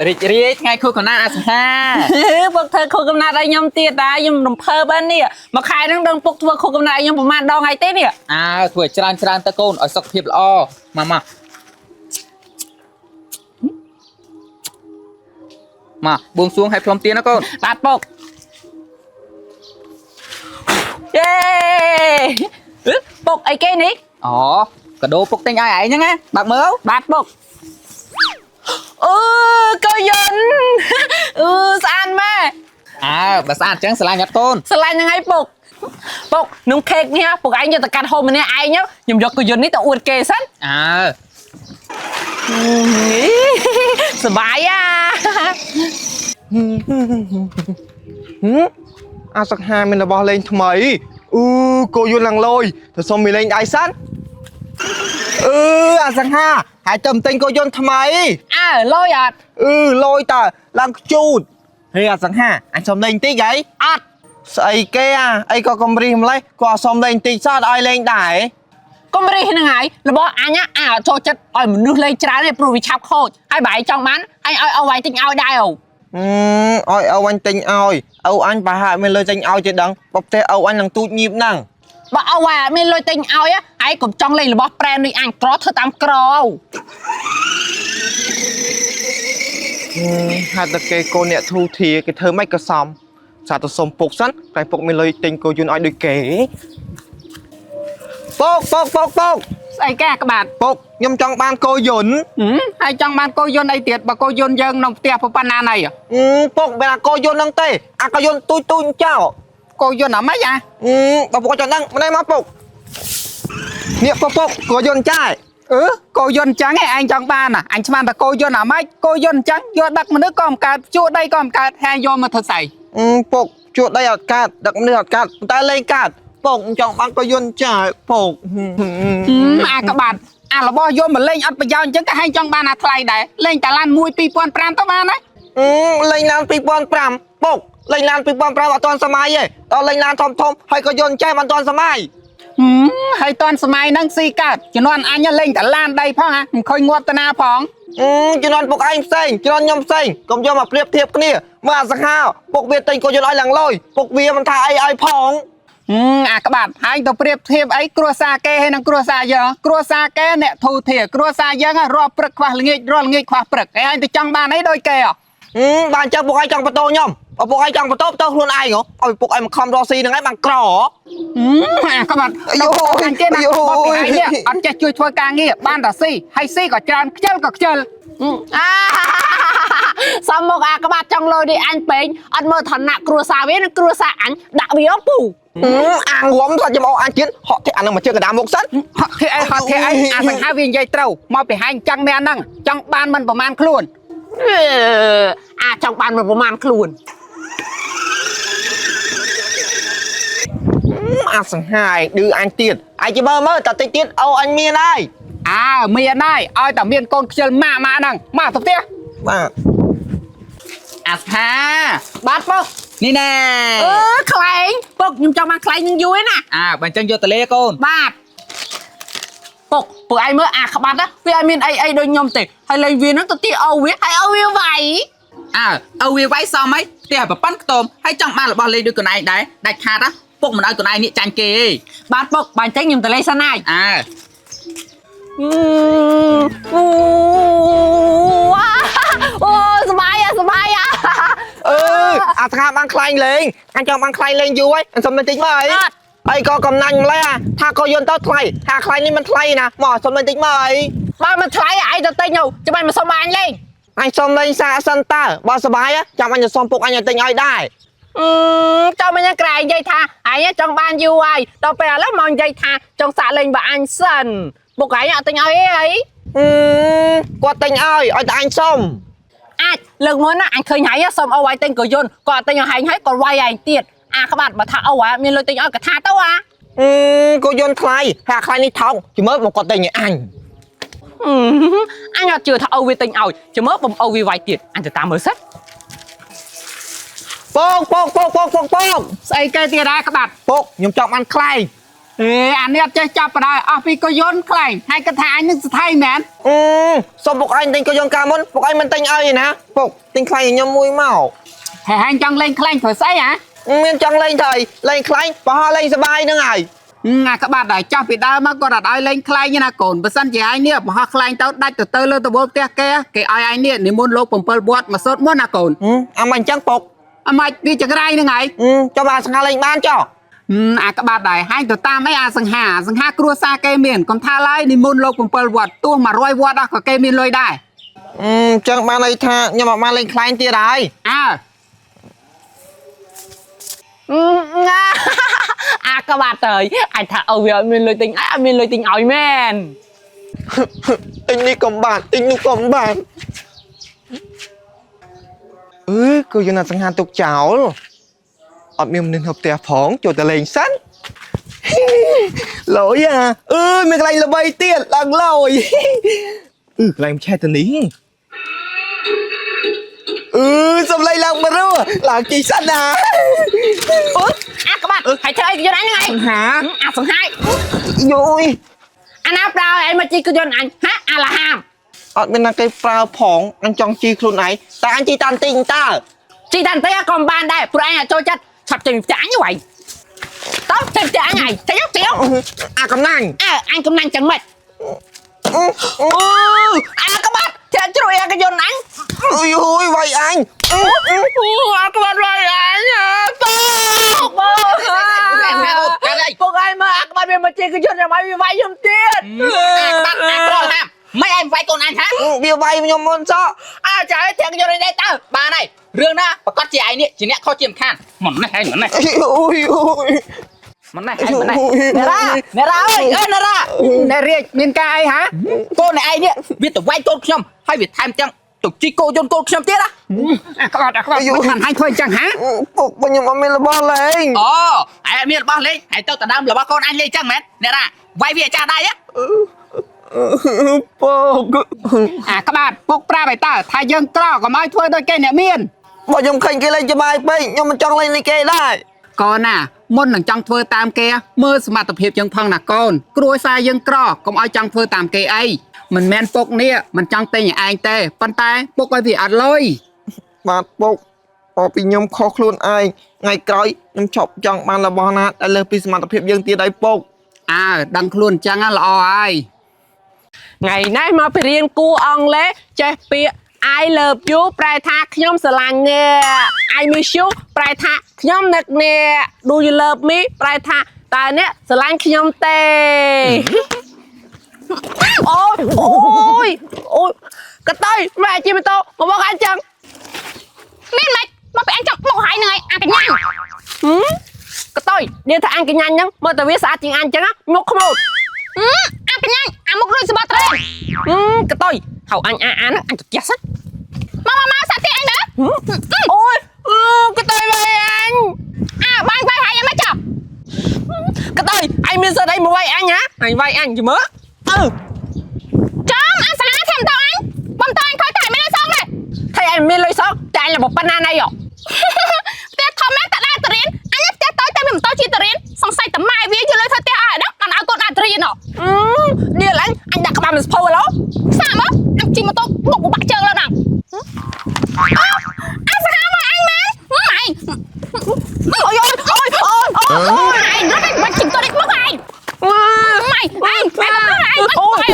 รีไงคุยกับน้าอาสฮาพวกเธอคุยกับนายได้ยมเตี้ยตายยมนมเพอบ้านเนี่ยมาขายดังดังพวกเธอคุยกับนายยมประมาณดองไงเต้เนี่ยถั่วจานตะโกนเอาสักเพียบล้อมาบวงสรวงให้พร้อมเตี้ยนะก้นบาดปกเย้ปกไอ้เก้นี้อ๋อกระโดดปกเต็งไอ้ยังไงบากเมือบาดปกก็ยันสานแม่ภาษาจังสลายยัดต้นสลายยังไงปกนุ่งเค้กเนี่ยปกไอ้เนี่ยตะการโฮมันเนี่ยไอ้เนี่ยยมยกก็ยันนี่แต่อวดเกสันสบายสักห้ามันจะบอกเล่นทำไมโกยุนหลังลอยแต่สมมีเล่นไอ้สั้นสักห้าหายเติมเต็งโกยุนทำไมลอยลอยแต่ลังจูดเฮ้ยสักห้าไอ้สมเล่นตีไงใส่แกไอ้ก็กำรีมเลยก็สมเล่นตีซาดไอ้เล่นได้ก็ไม่ได้เห็นยังไงแล้วบอกอันเนี้ยโจจัดอ่อยมันนึกเลยจ้าเนี่ยปลุกชับโคตรไอ้ใบจังมันไอ้เอาไว้ติงเอาได้เอาวันติงเอาอันไปหาไม่เลยติงเอาจะดังบอกแต่เอาอันหลังตูดยิบนั่งบอกเอาไว้ไม่เลยติงเอาอ่ะไอ้กบจังเลยหรือบอกแปลงในอันกรอเธอตามกรอหาตะเกโกเนี่ยทูทีก็เธอไม่กระซอมสาตสมปกสั้นใครปกไม่เลยติงโกยุนอ้อยด้วยเก๋ปกไอ้แก่กระบาดปกยมจังบานโกยนไอ้จังบานโกยนไอ้เตียดบะโกยนยังนองเตียพปานาไหนปกเวลาโกยนนั่งเตะโกยนตุยเจ้าโกยนไหมยะปกจะนั่งมาได้มาปกเนี่ยปกโกยนจ่ายโกยนจังไอ้จังบานอันชมันแต่โกยนไหมโกยนจังยอดดักมันนึกกอมการจูดได้กอมการแทนโยมมาเธอใส่ปกจูดได้อดการดักเนื้อการแต่เลยการปกจังบานโกยนจ่ายปกกระบาดเราบอกโยมเหมือนเล่นอัดไปยาวจังก็ให้จังบานอะไรได้เล่นแต่ล้านมวยปีปอนปรามตัวมานะเล่นล้านปีปอนปรามปกเล่นล้านปีปอนปรามตอนสมัยตอนเล่นล้านทอมให้โกยนใจมันตอนสมัยให้ตอนสมัยนั่งซีกัดจะนอนอันนี้เล่นแต่ล้านได้พ่อฮะคอยงวดตนาพองจะนอนปกไอ้เซ็งจะนอนยมเซ็งก็ยอมมาเปรียบเทียบกันนี่มาสักห้าปกเบียร์ติงโกยนอ้อยหลังลอยปกเบียร์มันทาไอ้พองกระบาดให้ตัวเปรียบเทียบไอ้ครัวซาแกให้นังครัวซาเยอะครัวซาแกเนี่ยทูเถียครัวซาเยอะรอปรึกคว้าเงี้ยรอเงี้ยคว้าปรึกไอ้ตัวจังบ้านไอ้โดยแกบ้านเจ้าปกไอ้จังประตูย่อมเอาปกไอ้จังประตูเจ้าคนไอ้เหรอเอาปกไอ้มาคอมรอซีหนึ่งไอ้บางกรอกระบาดโยกันเจ้านะบอกไอ้เนี่ยอันจะช่วยช่วยการเงี้ยบ้านแต่ซีให้ซีก็จานเจ้าก็เจอสมมติกระบาดจังเลยดิอันเป็นอันเมื่อถนัดครัวซาเว้นครัวซาอันดักวิโอปูหัวมันจะมาอันกินhọ thì ăn mà chưa cả đám một sẵn họ thì ai thằng hai viên dây trâu mau bị hai chân mẹ năng trong ban mìnhประมาณคลุนtrong ban mìnhประมาณคลุนthằng hai đưa anh tiền anh chỉ bơ mơ tao tiền tiền anh miên ai miên ai ai tao miên con chơi mà năng mà thật tiếcบาดปกนี่แน่ใครปกยังจะมาใครยังยุ้ยน่ะบันจังโยตะเลโกนบาดปกไอ้เมื่อขบัดนะพี่ไอ้มินไอ้โดนยมติให้เลยวีนั้นตัวที่เอาวิให้เอาวิไว้เอาวิไว้ซ้อมไหมเตี้ยแบบปั้นกระโตมให้จังมาหรือบอลเลยดูตัวไหนได้ขาดนะปกมันเอาตัวไหนนี่จันเกย์บาดปกบันจังยมตะเลสนายสบายthằng hai băng khay lên anh cho băng khay lên vui anh xong lên tính mày ai có cầm nành lấy tha coi dân tao khay tha khayนี่มันkhay nè mỏ xong lên tính mày baมันkhay aiจะตีnhau cho mày mà xong anh lên anh xong lên xa sân ta baoสบายá chồng anhจะxong phục anhจะtính aiได้cho mày nhắc lại dây tha ai nhá trong ban vui tao phải là mong dây tha trong xả lên và anh sân buộc cái nhá tính ai ấy qua tính ai anh xong lần mới nè anhเคยหายxongเอาไว้เต็งก็ยนก่อนเต็งหายให้ก่อนไว้ใหญ่เตี้ยขบัดมาท่าเอาไว้มีเลยเต็งเอากระทาเต้าก็ยนใครหาใครนี่ท้องchỉ mới một con ต็งอย่างanh nhớ chưa thàเอาไว้เต็งเอาchỉ mớiผมเอาไว้ไว้เตี้ยanhจะตามมือซัดปกใส่แกเตี้ยได้ขบัดปกยมจอกมันใคร อันนี้จะจับไปได้ពីក៏យន់ខ្លែងហើយកថាអញនឹងស្ថៃមែន សុំពុកឯងទិញក៏យងការមុនពុកឯងមិនទិញឲ្យណាពុកទិញខ្លាញ់ខ្ញុំមួយមក ហើយអញចង់លេងខ្លែងធ្វើស្អីហ៎ មានចង់លេងទៅលេងខ្លាញ់បោះលេងសបាយនឹងហើយ អាក្បាត់ដែរចាស់ពីដើមមកគាត់អត់ឲ្យលេងខ្លែងទេណាកូនបើសិនជាឯងនេះបោះខ្លែងទៅដាច់ទៅលើតបល់ផ្ទះគេគេឲ្យឯងនេះនិមន្តលោក7វត្តមកសូត្រមុនណាកូន អាមិនអញ្ចឹងពុក អម៉េចវាចង្រៃនឹងហើយ ចុះបានស្ងាលេងបានចុះ អាក្បាត់ដែរហើយទៅតាមអីអាសង្ហាគ្រួសារគេមានកុំថាឡើយនិមន្តលោក7វត្តទោះ100វត្តក៏គេមានលុយដែរ អញ្ចឹងបានន័យថាខ្ញុំអត់បានលេងខ្លែងទៀតហើយ អាក្បាត់ទៅអាចថាអូវាអត់មានលុយទិញអត់មានលុយទិញឲ្យមែន ទិញនេះក៏បានទិញនោះក៏បានគឺយើងណាសង្ហាទុកចោលអត់មានមនុស្សនៅផ្ទះផងចូលតែលេងសិនលយមានកន្លែងល្បីទៀតឡើងលយកន្លែងឆែតនេះសំឡេងឡើងមករស់ឡើងជីសិនណា អាក្បាត់ហើយធ្វើអីក៏យន់អញហ្នឹងឯង ហា អាសង្ហាយ យយ អាណាប្រោឯងមកជីក៏យន់អញហាអាឡាហាម អត់មានណាគេប្រើផងអញចង់ជីខ្លួនឯងតែអញជីតាន់ទីងតើ ជីតាន់ទេក៏មិនបានដែរព្រោះអញអាចចូលចិត្តឆាប់ចេញផ្ទះអញហួយតោះចេញផ្ទះអញហើយចេញទៅ អាកំណាញ់ អញកំណាញ់ចឹងម៉េចអាក្បាត់ចេះជ្រួយអាក៏យន់អញ យវាយអញ អាក្បាត់វាយអញតោះពុកឯងមកអាក្បាត់វាមកជីក៏យន់តែមកវាវាយខ្ញុំទៀត អាក្បាត់អាក្រល់ហាមមិនឯងវាយកូនអញហា វាវាយខ្ញុំមុនសោះ អាចឲ្យទាំងយល់នេះដែរតើបានហើយរឿងណាប្រកាសជាឯងនេះជាអ្នកខុសជាមិនខានមិននេះឯងមិននេះ មិននេះឯងមិននេះ អ្នករ៉ាអើយអ្នករ៉ា អ្នករាជមានការអីហ៎ កូនឯងនេះវាទៅវាយកូនខ្ញុំហើយវាថែមទាំងទៅជីកូនយន្តកូនខ្ញុំទៀតណា អាក្បាត់មិនខានហើយធ្វើអញ្ចឹងហ៎ ពុកខ្ញុំអត់មានរបស់លេង អូឯងមានរបស់លេងហើយទៅដណ្ដើមរបស់កូនអញលេងចឹងមែនអ្នកណាវាយវាចាស់ដែរ ពុក អាក្បាត់ពុកប្រាប់ឲ្យតើថាយើងក្រកុំឲ្យធ្វើដូចគេអ្នកមាន បើខ្ញុំឃើញគេលេងច្បាយពេកខ្ញុំមិនចង់លេងនេះគេដែរ កូនណាមុននឹងចង់ធ្វើតាមគេមើលសមត្ថភាពយើងផងណាកូនគ្រួសារយើងក្រកុំឲ្យចង់ធ្វើតាមគេអីមិនមែនពុកនេះមិនចង់ទិញឲ្យឯងទេប៉ុន្តែពុកឲ្យវាអត់លុយ បាទពុកអពីខ្ញុំខុសខ្លួនឯងថ្ងៃក្រោយខ្ញុំឈប់ចង់បានរបស់ណាដែលលើសពីសមត្ថភាពយើងទៀតហើយពុក ដឹងខ្លួនអញ្ចឹងល្អហើយ ថ្ងៃនេះមកពីរៀនគួរអង់គ្លេសចេះពាក្យ I love you ប្រែថាខ្ញុំស្រឡាញ់អ្នក I miss you ប្រែថាខ្ញុំនឹកអ្នក Do you love me ប្រែថាតើអ្នកស្រឡាញ់ខ្ញុំទេអូយកតើម៉ែជិះម៉ូតូមកមកអញចឹងមានម៉េចមកពីអញចឹងមកហើយនឹងឯងអាកញ្ញាញ់កតើនិយាយថាអញកញ្ញាញ់ហ្នឹងមើលតែវាស្អាតជាងអញចឹងមកខ្មោចអាកញ្ញាញ់អាមុខដូចសបត្រេកតើហៅអញអាហ្នឹងអញទៅផ្ទះសិនមកសាក់ទីអញទៅអូយកតើវាយអញបានវាយហើយមកចាប់កតើអញមានសិទ្ធអីមកវាយអញហ៎អញវាយអញជិះមើលចាំអាសាថែមតើអញបំតើអញខ້ອຍតែមានលុយសងទេថៃអញមានលុយសងតែអញលបប៉ុណ្ណាណៃផ្ទះធំណាស់តែដើរទៅរៀនអញផ្ទះតូចតែមានម៉ូតូជិះទៅរៀនសង្ស័យតែម៉ែវាយកលុយធ្វើផ្ទះឲ្យដល់ឲ្យកូនដើរទៅរៀនឌីលអញដាក់ក្បាលមិនស្ពោឡូសាក់មកអញជិះម៉ូតូបុកបាក់ជើងលើដល់អាសាមកអញមែនម៉ៃអូយអញរត់មិនជិះទៅនេះមកអញម៉ៃអញអូយ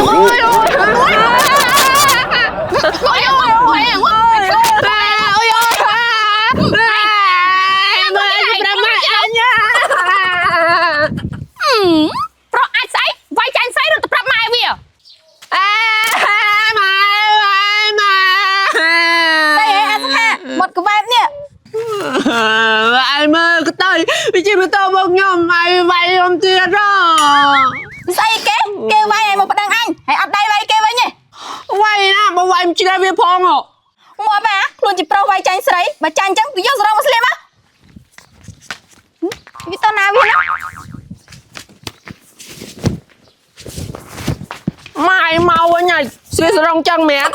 ប្រអាចស្អីវាយចាញ់ស្អីរត់ទៅប្រាប់ម៉ែវាមកក្បែរនេះអញមើលក៏ទៅវាជិះម៉ូតូមកខ្ញុំហើយវាយខ្ញុំទៀតស្អីគេវាយឲ្យមកប្តឹងអញហើយអត់ដៃវាយគេវិញទេវាយណាបើវាយមិនជ្រាបវាផងមកបែខ្លួនជាប្រុសវាយចាញ់ស្រីបើចាញ់អញ្ចឹងវាយកសរងមកស្លៀកវាទៅណាវាណាម៉ែមកវិញហើយស្លៀកសរងចឹងមែន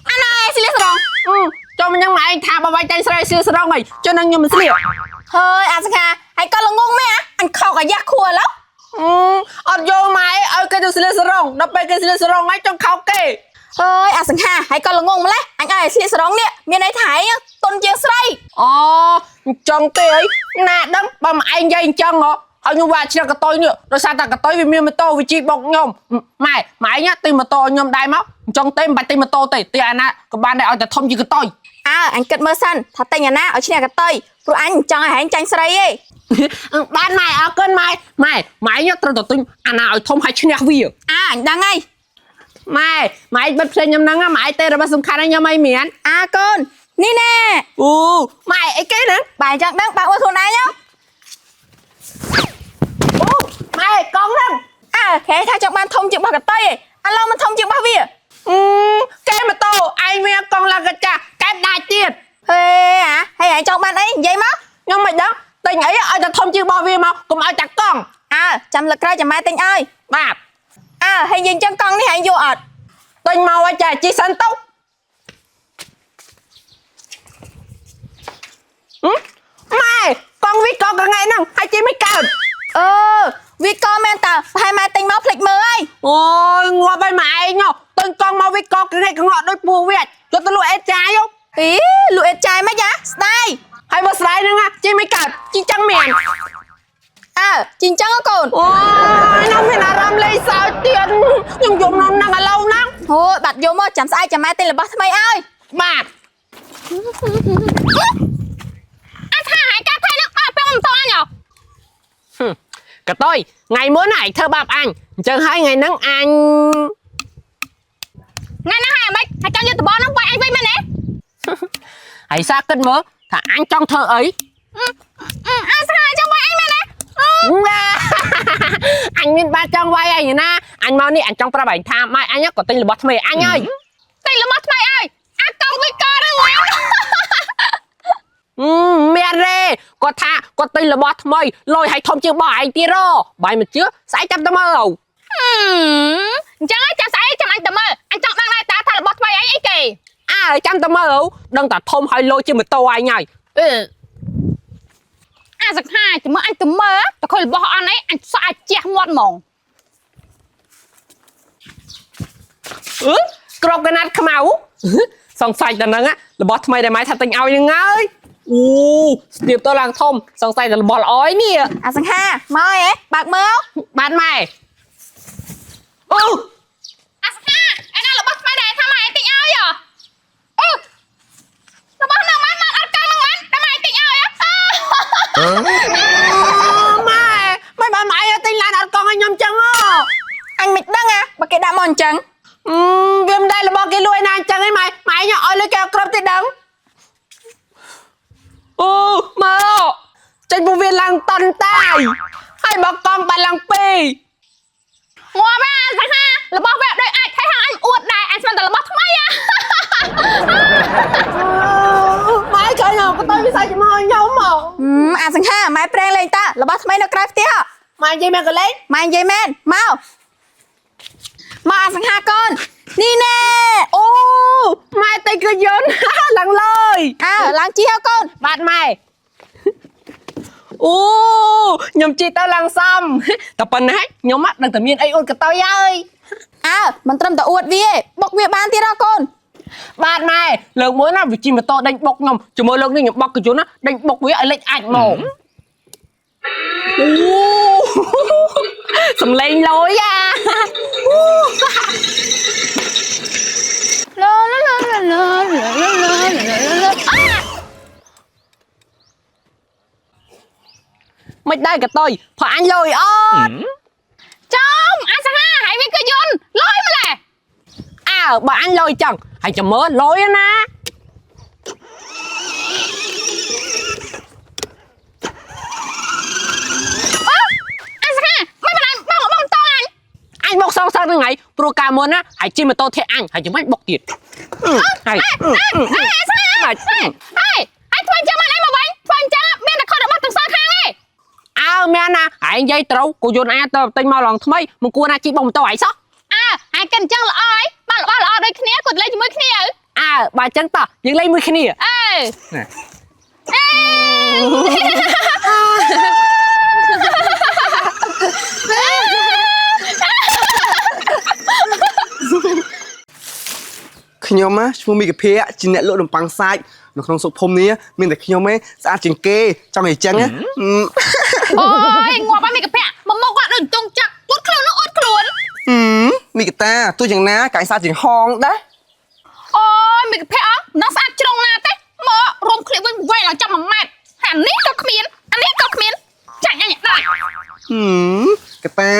អាណាស្លៀកសរងចូលមកញ៉ាំម៉ែឯងថាបើវាយចាញ់ស្រីស្លៀកសរងហីចុះនឹងខ្ញុំមិនស្លៀកហើយអាសង្ខាហើយក៏ល្ងងមែនអញខកអាយ៉ាស់ខួរឡូ អត់យកម៉ែឲ្យគេទៅស្លៀកសរងដល់ពេលគេស្លៀកសរងហើយចង់ខោគេ អើយអាសង្ហាហើយក៏ល្ងងម្លេះអញឲ្យស្លៀកសរងនេះមានន័យថាឯងតុនជាងស្រី អូអញ្ចឹងទេអីណាដឹងបើមកឯងនិយាយអញ្ចឹងហ៎ហើយខ្ញុំវាឆ្លៀកកតុយនេះដោយសារតែកតុយវាមានម៉ូតូវាជីបុកខ្ញុំម៉ែឯងទិញម៉ូតូខ្ញុំដែរមកអញ្ចឹងទេមិនបាច់ទិញម៉ូតូទេទិញអាណាក៏បានដែរឲ្យតែធំជាងកតុយ អញគិតមើលសិនថាតែងអាណាឲ្យឈ្នះកតុយព្រោះអញចង់ឲ្យហែងចាញ់ស្រីឯង បានម៉ែអរគុណម៉ែត្រូវទៅទិញអាណាឲ្យធំឲ្យឈ្នះវា អញដឹងហើយ ម៉ែបិទភ្លេងខ្ញុំហ្នឹងម៉ែទេរបស់សំខាន់ឲ្យខ្ញុំអីមានក ូននេះណែ អូម៉ែអីគេហ្នឹង បាយចង់ដឹងបើអួតខ្លួនឯង អូម៉ែកង់ហ្នឹង គេថាចង់បានធំជាងរបស់កតុយឯងឥឡូវมันធំជាងរបស់វា គេម៉ូតូឯងមានកង់ឡើងកាចាកែបដាច់ទៀត ហើយឯងចង់បានអីនិយាយមក ខ្ញុំមិនដឹងទិញអីឲ្យតែធំជាងរបស់វាមកកុំឲ្យតែកង់ ចាំលើកក្រោយចាំម៉ែទិញឲ្យ បាទ ហើយយើងចឹងកង់នេះឯងយកអត់ ទិញមកឲ្យចាជីសិនទៅម៉ែកង់វាកង់កងៃហ្នឹងហើយជីមិនកើត វាក៏មែនតើប្រហែលម៉ែទិញមកភ្លេចមើលហើយ អូយងាប់ហើយម៉ែឯងទិញកង់មកវាកង់កងៃកងក់ដូចពូវាយកទៅលក់អេតចាយហ៎ លក់អេតចាយមិនយ៉ាស្ដាយ ហើយបើស្ដាយហ្នឹងជីមិនកើតជីចឹងមាន ជីងចឹងកូន អូយខ្ញុំមានអារម្មណ៍លេងសើចទៀតខ្ញុំយំនំហ្នឹងឥឡូវហ្នឹង អូយបាត់យកមកចាំស្អែកចាំម៉ែទិញរបស់ថ្មីឲ្យ បាទអត់ថាហើយកែថៃនឹងអត់ពេលមិនតអញកតុយថ្ងៃមុនឯងធ្វើបាបអញអញ្ចឹងហើយថ្ងៃហ្នឹងអញថ្ងៃហ្នឹងហើយមិនហើយចង់យកតបហ្នឹងវាយអញវិញមែនទេហើយសាគិតមើលថាអញចង់ធ្វើអីអញស្រាយចង់វាយអញមែនទេអញមានបាចង់វាយអញណាអញមកនេះអញចង់ប្រាប់ឯងថាម៉ែអញក៏ទិញរបស់ថ្មីអញហើយទិញរបស់ថ្មីអើយអាកង់វិកហ្នឹងមានទេគាត់ថាគាត់ទិញរបស់ថ្មីលុយឲ្យធំជាងរបស់ឯងទៀតបាយមិនជឿស្អែកចាំទៅមើលអញ្ចឹងចាំស្អែកចាំអញទៅមើលអញចង់ដឹងដែរថារបស់ថ្មីអីគេចាំទៅមើលដឹងតែធំឲ្យលុយជាម៉ូតូឯងហើយសឹកហាចាំមើលអញទៅមើលតែខុសរបស់អញអីអញស្អាតជះមាត់ហ្មងក្របកណាត់ខ្មៅសង្ស័យតែហ្នឹងរបស់ថ្មីដែលម៉ែថាទិញឲ្យហ្នឹងហើយអូស្ទាបទៅឡើងធំសង្ស័យតែរបស់ល្អឯនេះ អាសង្ហាមកអីបើកមើល បានម៉ែអូអាសង្ហាឯណារបស់ថ្មីដែលថាម៉ែទិញឲ្យរបស់ហ្នឹងម៉ែមកអត់កាន់ហ្នឹងតែម៉ែទិញឲ្យម៉ែបានម៉ែទិញឡានអត់កង់ឲ្យខ្ញុំចឹង អញមិនដឹងបើគេដាក់មកអញ្ចឹង វាមិនដែលរបស់គេលួយណាអញ្ចឹងឯងម៉ែញ៉ាំឲ្យលុយគេអត់គ្រប់ទេដឹងអូមើលចេញពវាឡើងតន់តាយហើយបើកង់បានឡើងពីរងាប់ណាសឹកហារបស់វាដូចអាចឲ្យអញអួតដែរអញស្មានតែរបស់ថ្មីម៉ែឃើញក៏ទៅវិស័យជាមួយខ្ញុំមក អាសង្ហាម៉ែប្រេងលេងតារបស់ថ្មីនៅក្រៅផ្ទះ ម៉ែនិយាយមែនក៏លេង ម៉ែនិយាយមែនមកអាសង្ហាកូននេះណែ អូម៉ែតែក៏យន្តឡើងលើយ ឡើងជីហើយកូន បាទម៉ែអូខ្ញុំជីទៅឡើងសំតែប៉ុណ្ណាខ្ញុំដឹងតែមានអីអួតកតយហើយ មិនត្រឹមតែអួតវាទេបុកវាបានទៀតកូន បាទម៉ែលើកមួយណាវាជិះម៉ូតូដេញបុកខ្ញុំជាមួយលើកនេះខ្ញុំបុកកញ្ជុនណាដេញបុកវាឲ្យលេចអាចមកអូសំលេងលយមិនដែរកតុយព្រោះអញលយអត់ចំអាសង្ហាហើយវាក៏យន្តលយម្លេះបើអញលយចឹងហើយចាំមើលលយណាអាសង្ហាមិនបានបងតអញបុកសងសឹកហ្នឹងហើយព្រោះកាលមុនណាហើយជិះម៉ូតូធាក់អញហើយចាំមិនបុកទៀតហើយអាសង្ហាហើយធ្វើចាំមិនអីមកវិញធ្វើអញ្ចឹងមានតែខុសរបស់ទាំងសងខាងឯងមែនណាហើយនិយាយត្រូវគូយន្តអាទៅទិញមកឡងថ្មីមិនគួរណាជិះបុកម៉ូតូហើយសោះហើយកិនអញ្ចឹងល្អហើយបានរបស់ល្អដូចគ្នាគាត់លេងជាមួយគ្នាបើអញ្ចឹងតោះយើងលេងមួយគ្នាអេ ខ្ញុំណាឈ្មោះមីកាភៈជាអ្នកលក់នំប៉័ងសាច់នៅក្នុងសុខភូមិនេះមានតែខ្ញុំឯងស្អាតជាងគេចង់ឲ្យចឹងណា អូយងាប់ហើយមីកាភៈមកមកគាត់ដូចចង់ចាក់អួតខ្លួននោះអួតខ្លួន មីកាតាទោះយ៉ាងណាកាយស្អាតជាងហងដែរ អូយមីកាភៈnóស្អាតជ្រុងណាទេមករំឃ្លៀបវិញវែងដល់ចាំ1ម៉ែត្រអានេះក៏គ្មានអានេះក៏គ្មានចាញ់អញដែរ កាតា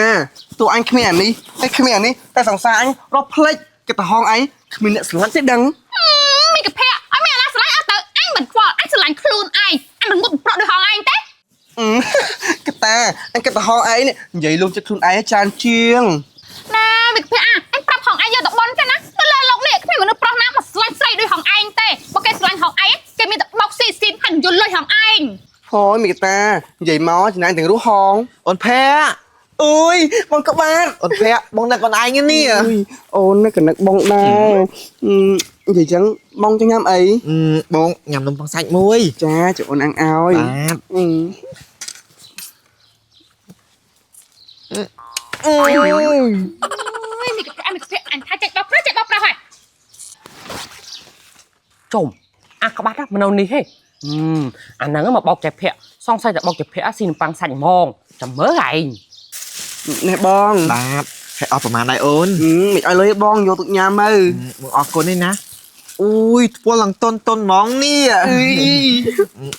ទោះអញគ្មានអានេះតែគ្មានអានេះតែសង្សារអញរត់ភ្លេចគេទៅហងអញគ្មានអ្នកស្រឡាញ់ទេដឹង មីកាភៈអត់មានអាណាស្រឡាញ់អត់ទៅអញមិនខ្វល់អញស្រឡាញ់ខ្លួនឯងអញមិនមុតប្រក់ដូចហងឯងទេ កាតាអញគេទៅហងឯងនេះនិយាយលុំចិត្តខ្លួនឯងច្រើនជាង ណាមីកាភៈអញប្រាប់ហងឯងយកទៅបន់ទេណាទៅលើលោកនេះគ្មានមនុស្សប្រុសណាមកស្រឡាញ់ស្រីដូចហងឯងទេបើគេស្រឡាញ់ហងឯងគេមានតែបោកស៊ីស៊ីមហើយយល់លុយហងឯង thôiមីកាតានិយាយមកចំណាយទាំងរស់ហង អូនភ័ក្រ អើយបងក្បាន អូនភ័ក្របងនឹកអូនឯងនេះ អូនក៏នឹកបងដែរនិយាយចឹងបងចង់ញ៉ាំអី បងញ៉ាំនំប៉័ងសាច់មួយ ចាចូលអូនអាំងឲ្យ បាទ មីកាភៈអញថាចេះបោកប្រាស់ហើយ ចុំអាក្បាត់មិននៅនេះទេអាហ្នឹងមកបោកចែកភ័ក្រសង្ស័យតែបោកចែកភ័ក្រស៊ីនំប៉័ងសាច់ហ្មងចាំមើលឯង នេះបង បាទហើយអស់ប្រហែលដែរអូន មិនឲ្យលុយបងយកទុកញ៉ាំទៅ បងអរគុណនេះណាអូយធ្វើឡើងតុនហ្មងនេះ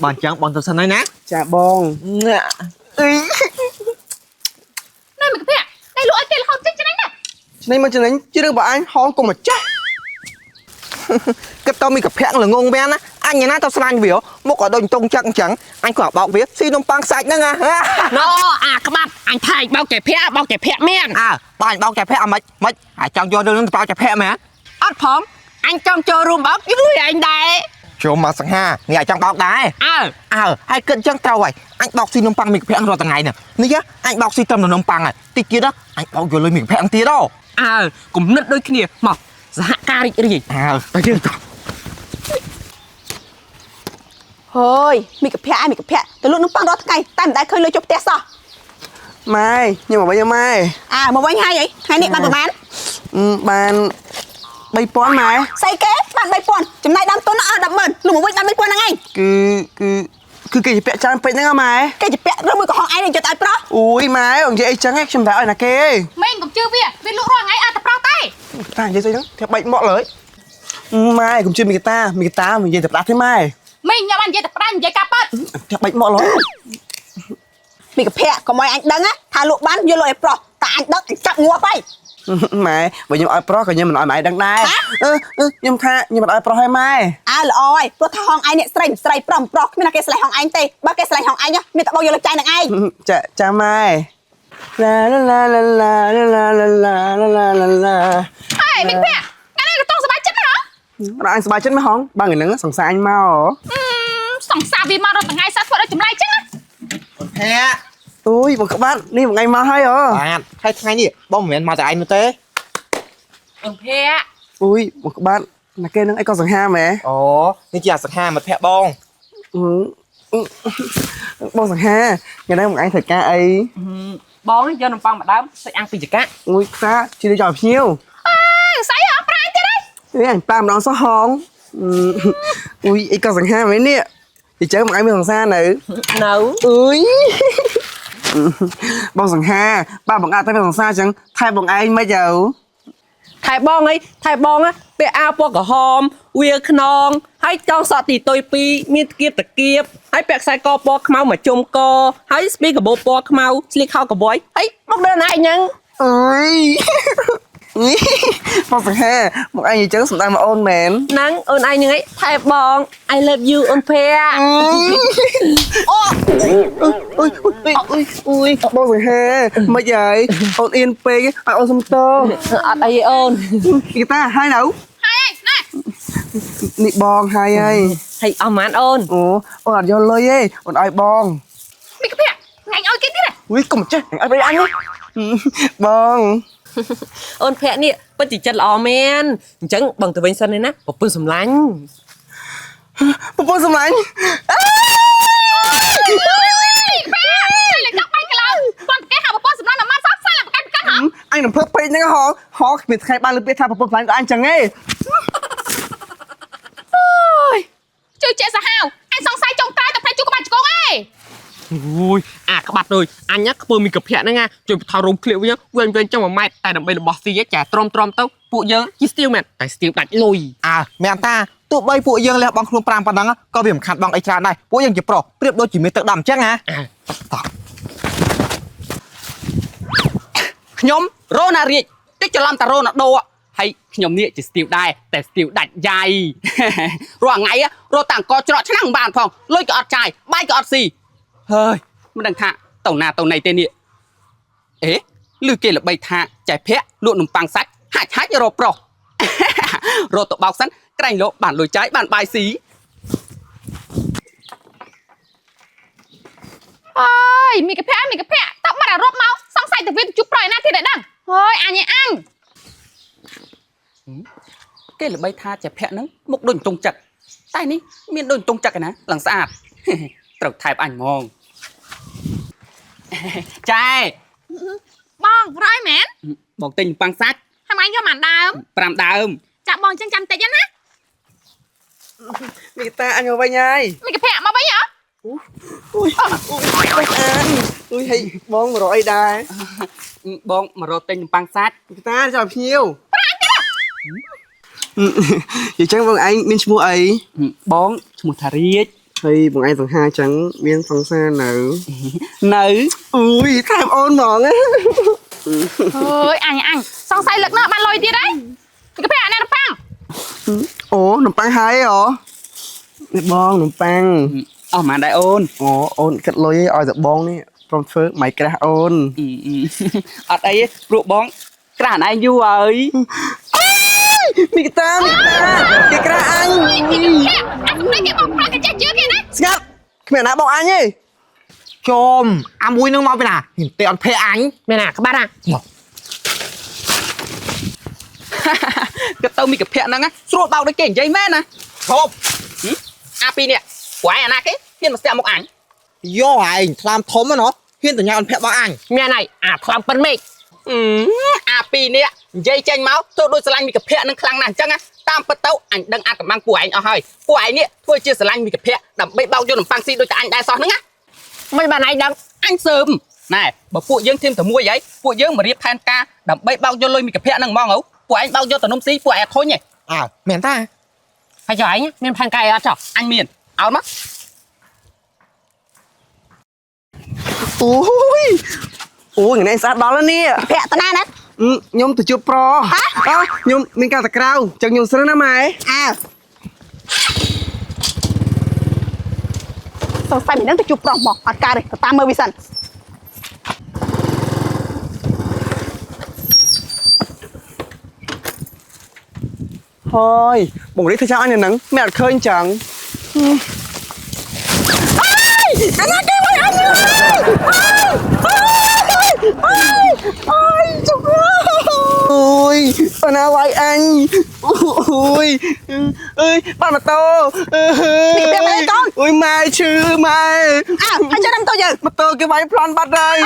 បើអញ្ចឹងបងទៅសិនហើយណា ចាបង ណែមីកាភៈដៃលក់ឲ្យគេរហូតចេញណា នេះមកចំណេញជឿបើអញហងកុំមកចាស់ គិតតមីកាភៈល្ងងមែនណាអញណាទៅស្លាញ់វាមកក៏ដូចតុងចឹកអញ្ចឹងអញក៏បោកវាស៊ីនំប៉័ងសាច់ហ្នឹង ណូអាក្បាត់អញថាបោកចែកភ័ក្រមែន បើអញបោកចែកភ័ក្រអាម៉េចហើយចង់យករឿងនឹងទៅបោកចែកភ័ក្រមែន អត់ផងអញចង់ចូលរួមបោកជាមួយឯងដែរ ចូលមកសង្ហានេះអាចចង់បោកដែរហើយគិតអញ្ចឹងត្រូវហើយអញបោកស៊ីនំប៉័ងមីកាភៈរាល់ថ្ងៃនេះអញបោកស៊ីត្រឹមនំប៉័ងតិចទៀតអញបោកយកលុយមីកាភៈទៀតគំនិតដូចគ្នាមកសហការរីករាយ ទៅយើងទៅ ហើយមីកាភៈទៅលក់នំប៉័ងរាល់ថ្ងៃតែមិនដែលឃើញលុយចូលផ្ទះសោះ ម៉ែញ៉ាំមកវិញម៉ែ មកវិញហើយអីថ្ងៃនេះបានប្រហែល បាន 3000ម៉ែ ស្អីគេបាន3000ចំណាយដើមទុនអស់100,000លុយមកវិញបាន3000ហ្នឹងឯង គឺគេពាក់ច្រើនពេកហ្នឹងម៉ែ គេជាពាក់ឬមួយក៏ហងឯងយកទៅឲ្យប្រុស អូយម៉ែអងនិយាយអីចឹងខ្ញុំតែឲ្យណាគេ ម៉េងកុំជឿវាលក់រាល់ថ្ងៃអត់តែប្រុសទេ តានិយាយស្អីហ្នឹងធ្វើបាច់មកលើម៉ែកុំជឿមីកាតានិយាយតែផ្ដាស់ទេម៉ែ ម៉េងញ៉ាំបាននិយាយតែផ្ដាច់និយាយកាប៉ាត់ ធ្វើបាច់មកលើ មីកាភៈកុំឲ្យអញដឹងថាលក់បានយកលុយឲ្យប្រុសតែអញដឹងចាប់ងាប់ហើយ ម៉ែបើខ្ញុំឲ្យប្រុសក៏ខ្ញុំមិនឲ្យម៉ែដឹងដែរខ្ញុំថាខ្ញុំមិនឲ្យប្រុសឲ្យម៉ែ ល្អហើយព្រោះថាហងឯងនេះស្រីប្រុសគ្មានណាគេស្រឡាញ់ហងឯងទេបើគេស្រឡាញ់ហងឯងមានតែបោកយកលុយចាយនឹងឯង ចាម៉ែឡាឡាឡាឡាឡាឡាឡាឡាឡាឡា ហេមីកាភៈថ្ងៃនេះក៏ต้องសប្បាយចិត្តណា អញសប្បាយចិត្តមែនហងបើថ្ងៃហ្នឹងសង្សារអញមក សង្សារវាមករត់ថ្ងៃសៅរ៍ធ្វើឲ្យចម្លែកចឹងណា អូនភ័ក្រ អូយបងក្បាត់នេះមួយថ្ងៃមកហើយបាទហើយថ្ងៃនេះបងមិនមែនមកតែឯងនោះទេ អូនភ័ក្រ អូយបងក្បាត់ណាគេនឹងអីក៏សង្ហាមែ អូនេះជាសង្ហាមិត្តភ័ក្របង បងសង្ហាថ្ងៃនេះមួយថ្ងៃធ្វើការអី បងយកនំប៉័ងម្ដងសាច់អាំងពីចកា អូយខ្សាជិះទៅចោលភ្ញៀវ ស្អីហ៎ប្រាញ់ទៀតហើយ អញប៉ាម្ដងសោះហងអូយអីក៏សង្ហាមែននេះទីជើមួយថ្ងៃមានសង្សារនៅ នៅ អើយបងសង្ហាប៉ាបងអាចទៅមានសង្សារអញ្ចឹងថែបងឯងមិនទៅ ថែបងពាក់អាវពណ៌ក្រហមវាខ្នងហើយចងសក់ទីតុយ2មានតាគៀបហើយពាក់ខ្សែកពណ៌ខ្មៅមកជុំកហើយស្ពីកាបូបពណ៌ខ្មៅស្លៀកខោកបួយហើយមកដល់ណាអញ្ចឹង អើយបងសង្ហាមកឯងអញ្ចឹងសំដៅមកអូនមែន ហ្នឹងអូនឯងហ្នឹងឯងថែបង I love you អូនភ័ក្រ អូអូយបងសង្ហាមិនហើយអូនអៀនពេកឲ្យអូនសុំត អត់អីទេអូន គីតាហើយនៅ ហើយណែ នេះបងហើយ ហើយអស់ម៉ានអូន អូអត់យកលុយទេអូនឲ្យបង មីកាភៈថ្ងៃឲ្យគេទៀត อุ้ยកុំចេះឲ្យไปអញបង អូនភ័ក្រនេះពិតជាចិត្តល្អមែនអញ្ចឹងបងទៅវិញសិនឯណាប្រពន្ធសម្លាញ់ ប្រពន្ធសម្លាញ់ លេខ10 3គីឡូគាត់គេហៅប្រព័ន្ធសម្រាប់ម៉ាត់សោះខ្សែឡើងប្រកាន់ហ៎ អញនឹងភើពេកហ្នឹងហងគ្មានថ្ងៃបានលើពាក្យថាប្រពន្ធសម្លាញ់ដល់អញចឹងទេ Ui, các bạn ơi, anh nhá, vừa mình cập hiện đó nha. Rồi thao rung clip nhá, quên trong một mạch, tại đầm bây là boss gì chả trom tao, phụ dơ, chỉ steel man, tại steel đặt lùi. mẹ ta tụ bayពួកយើងលះបង់ខ្លួន5ប៉ុណ្ណឹងក៏វាមិនខាត់បង់អីច្រើនដែរពួកយើងជាប្រុសប្រៀបដូចជាមានទឹកដំអញ្ចឹងណា ខ្ញុំរ៉ូណារៀចតិចច្រឡំតារ៉ូណាដូហើយខ្ញុំនេះជា steel ដែរតែ steel ដាច់យ៉ៃ រាល់ថ្ងៃរត់តាំងកច្រកឆ្នាំងបានផងលុយក៏អត់ចាយបាយក៏អត់ស៊ីហើយមិនដឹងថាទៅណាទៅណីទេនេះអេឮគេល្បីថាចែកភ័ក្រលក់នំប៉័ងសាច់ហាច់រកប្រុស រត់ទៅបោកសិនក្រែងលោកបានលុយចាយបានបាយស៊ីអើយមីកាភ័ក្រតបបាត់អារត់មកសង្ស័យតែវាជួបប្រយណាទៀតដែរដឹងហើយអញគេល្បីថាចែកភ័ក្រហ្នឹងមុខដូចតុងចិត្តតែនេះមានដូចតុងចិត្តឯណាឡើងស្អាត ត្រូវថែបអញហ្មង ចែ បងរយមែន បងទិញប៉័ងសាច់ ហើយអញយកមិនដើម 5ដើម ចាក់បងចឹងចាំតិចណា មីតាអញមកវិញហើយ មីកាភ័ក្រមកវិញហ៎ អូយហេបងមករកអីដែរ បងមករកទិញប៉័ងសាច់ មីតាចាំភ្ញៀវនិយាយចឹងបងឯងមានឈ្មោះអី បងឈ្មោះថារាជ ហើយបងឯងសង្ហាចឹងមានសង្សារនៅ នៅ អូយថែមអូនហ្មង ហើយអញសង្ស័យលឹកណាស់បានលុយទៀតហើយមីកាភ័ក្រណែនប៉ាំង អូនំប៉័ងហើយហ៎នេះបងនំប៉័ង អស់ហ្មងដែរអូន អូនគិតលុយឲ្យតែបងនេះព្រមធ្វើម៉ៃក្រាស់អូន អត់អីទេព្រោះបងក្រាស់ឯងយូរហើយ មីកតាគេក្រាស់អញ មីកាភ័ក្រអញមិនគេបងប្រាក់គេចេះជឿគេណា ស្ងាត់គ្មានណាបងអញទេ ជុំអាមួយនឹងមកពីណាហ៊ានទេអត់ភ័ក្រអញ Mẹ nè, các bạn à. ក៏ទៅមីកាភ័ក្រហ្នឹងស្រួលបោកដូចគេនិយាយមែនណាឈប់អាពីរនេះព្រោះឯអាណាគេហ៊ានមកស្ទាក់មុខអញ យកឯងថ្លាមធំហ្នឹងហ៊ានទៅញ៉ាំអត់ភ័ក្របងអញ Mẹ này, thầm phân mịch. អាពីរនេះនិយាយចេញមកទៅដូចស្រឡាញ់មីកាភ័ក្រនឹងខ្លាំងណាស់អញ្ចឹងតាមពិតទៅអញដឹងអាចកម្លាំងពួកឯងអស់ហើយពួកឯងនេះធ្វើជាស្រឡាញ់មីកាភ័ក្រដើម្បីបោកយកនំប៉័ងស៊ីដូចតែអញដែរសោះហ្នឹងណា Mấy bạn này đăng. អញសើមណែបើពួកយើងធៀមតែមួយហីពួកយើងមករៀបផែនការដើម្បីបោកយកលុយមីកាភ័ក្រហ្នឹងហ្មងហ៎ពួកឯងបោកយកតែនំស៊ីពួកឯងអត់ធុញទេ មែនតា Phải cho anh nhá, miền phan cay ở chọc. អញមានឲ្យមក អូយថ្ងៃនេះស្អាតដល់ហើយនេះ ភ័ក្រតាណាណា ខ្ញុំទៅជួបប្រខ្ញុំមានការតក្រៅចឹងខ្ញុំស្រើណាម៉ែ សង្ស័យមិនដឹងទៅជួបប្រុសមកអត់ការទេទៅតាមមើលវាសិន ហើយបងរីធ្វើចាំអញនៅហ្នឹងមិនអត់ឃើញចឹងអាណាគេមកអញអូយជុកអូយអាណាវាយអញអូយអើយបានម៉ូតូអូយម៉ែឈឺម៉ែ ហើយចាំទៅយើង ម៉ូតូគេវាយប្លន់បាត់ហើយ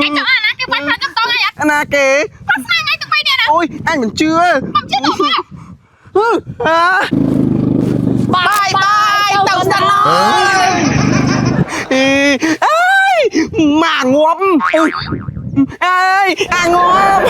អញចង់អាណាគេបាច់ប្រាក់កំតងអីអត់ អាណាគេ ប្រស្នាញឯងទាំងបីនេះណា អូយអញមិនជឿ ខ្ញុំជឿទៅមក បាយទៅសិនអើយម៉ាងាប់អើយអាងាប់